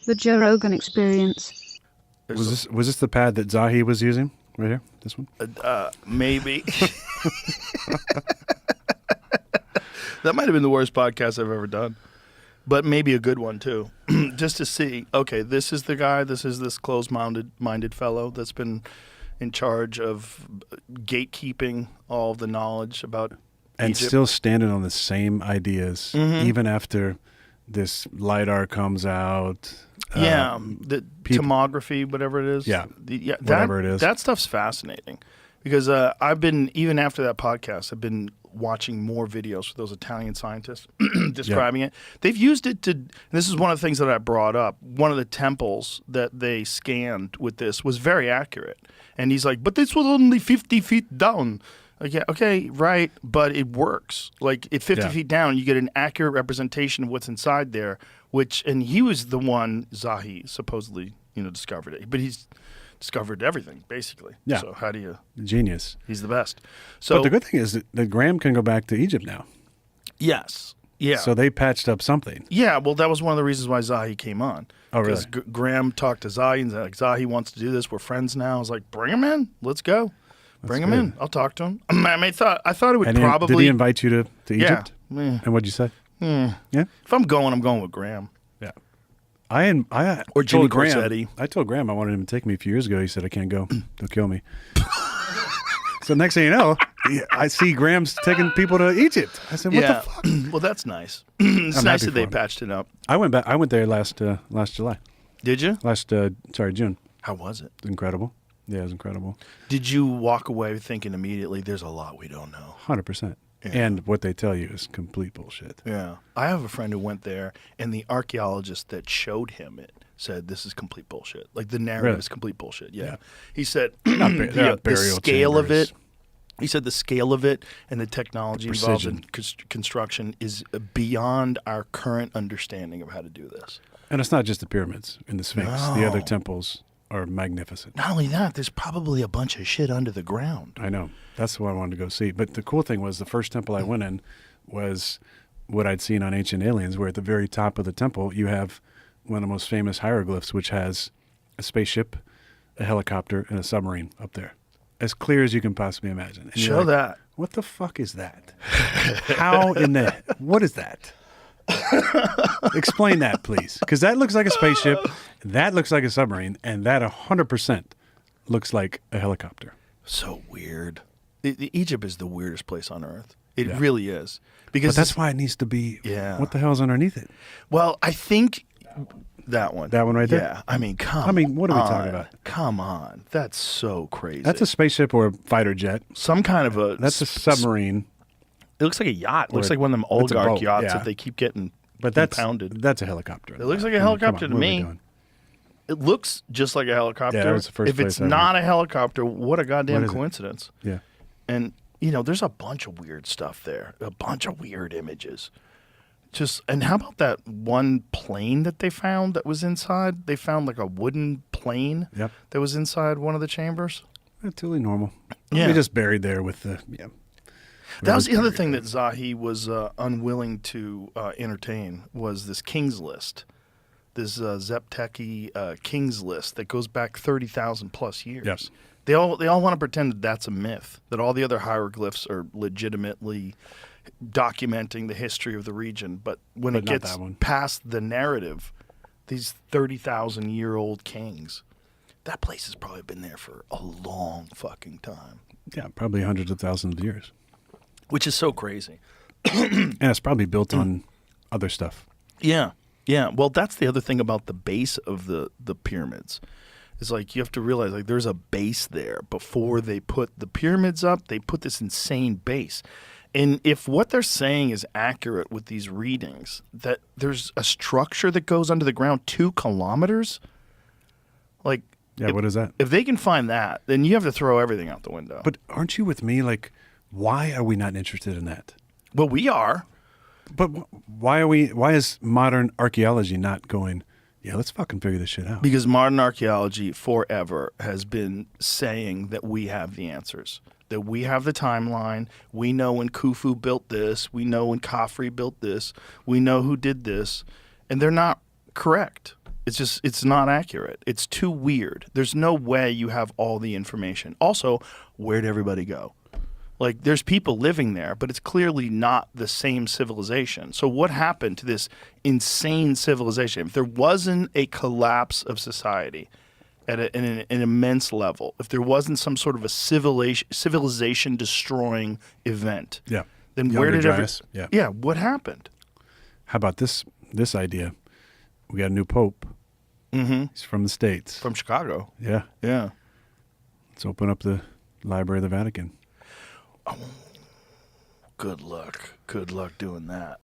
The Joe Rogan Experience. Was this the pad that Zahi was using right here? This one? Maybe. That might have been the worst podcast I've ever done, but maybe a good one too. Just to see, okay, this is the guy. This is this closed-minded fellow that's been in charge of gatekeeping all of the knowledge about and Egypt. Still standing on the same ideas, even after this LiDAR comes out. The tomography, whatever it is. Whatever it is. That stuff's fascinating because I've been, even after that podcast, I've been watching more videos for those Italian scientists describing it. They've used it to, and this is one of the things that I brought up, one of the temples that they scanned with this was very accurate. And he's like, but this was only 50 feet down. Like, yeah, okay, right, but it works. Like, at 50 feet down, you get an accurate representation of what's inside there, and he was the one, Zahi, supposedly, discovered it. But he's discovered everything, basically. Yeah. So how do you... Genius. He's the best. So, but the good thing is that Graham can go back to Egypt now. Yes. Yeah. So they patched up something. Yeah, well, that was one of the reasons why Zahi came on. Oh, really? Because Graham talked to Zahi and said, like, Zahi wants to do this. We're friends now. I was like, bring him in. Let's go. Bring him in. I'll talk to him. I thought it would probably... Did he invite you to Egypt? Yeah. And what'd you say? Yeah. If I'm going with Graham. Yeah. I or Jimmy told Graham. Corsetti. I told Graham I wanted him to take me a few years ago. He said, I can't go. They'll kill me. So next thing you know, I see Graham's taking people to Egypt. I said, what the fuck? Well, that's nice. It's nice that they patched it up. I went there last July. Did you? June. How was it? Incredible. Yeah, it was incredible. Did you walk away thinking immediately, there's a lot we don't know? 100%. Yeah. And what they tell you is complete bullshit. Yeah. I have a friend who went there, and the archaeologist that showed him it said, this is complete bullshit. Like, the narrative is complete bullshit. Yeah. He said, the scale of it, he said the scale of it and the technology involved in construction is beyond our current understanding of how to do this. And it's not just the pyramids and the Sphinx. No. The other temples are magnificent. Not only that, there's probably a bunch of shit under the ground. I know. That's what I wanted to go see. But the cool thing was the first temple I went in was what I'd seen on Ancient Aliens, where at the very top of the temple you have one of the most famous hieroglyphs, which has a spaceship, a helicopter, and a submarine up there. As clear as you can possibly imagine. And show that. What the fuck is that? What is that? Explain that, please. Because that looks like a spaceship, that looks like a submarine, and that 100% looks like a helicopter. So weird. Egypt is the weirdest place on earth. It really is. But that's why it needs to be. Yeah. What the hell's underneath it? Well, I think that one. That one right there? Yeah. I mean, what are we talking about? Come on. That's so crazy. That's a spaceship or a fighter jet. Some kind of a... That's a submarine. It looks like a yacht. It looks like one of them oligarch yachts that they keep getting impounded. That's a helicopter. It looks like a helicopter to me. It looks just like a helicopter. Yeah, that was the first if it's not a helicopter, what a goddamn coincidence. Yeah. And, there's a bunch of weird stuff there. A bunch of weird images. And how about that one plane that they found that was inside? They found like a wooden plane that was inside one of the chambers. That's totally normal. Yeah. They just buried there with the, That was the other thing that Zahi was unwilling to entertain was this King's List. This Zepteki King's List that goes back 30,000 plus years. Yes. They all want to pretend that that's a myth, that all the other hieroglyphs are legitimately documenting the history of the region. But when it gets past the narrative, these 30,000-year-old kings, that place has probably been there for a long fucking time. Yeah, probably hundreds of thousands of years. Which is so crazy. And it's probably built on other stuff. Yeah. Yeah. Well, that's the other thing about the base of the pyramids. It's like you have to realize like there's a base there. Before they put the pyramids up, they put this insane base. And if what they're saying is accurate with these readings, that there's a structure that goes under the ground 2 kilometers, like... Yeah, what is that? If they can find that, then you have to throw everything out the window. But aren't you with me? Like, why are we not interested in that? Well, we are. But why is modern archaeology not going, yeah, let's fucking figure this shit out? Because modern archaeology forever has been saying that we have the answers, that we have the timeline. We know when Khufu built this. We know when Khafre built this. We know who did this. And they're not correct. It's not accurate. It's too weird. There's no way you have all the information. Also, where'd everybody go? Like, there's people living there, but it's clearly not the same civilization. So what happened to this insane civilization? If there wasn't a collapse of society at an immense level, if there wasn't some sort of a civilization destroying event, then where did what happened? How about this idea? We got a new pope. Mm-hmm. He's from the States. From Chicago. Yeah. Yeah. Let's open up the Library of the Vatican. Oh, good luck. Good luck doing that.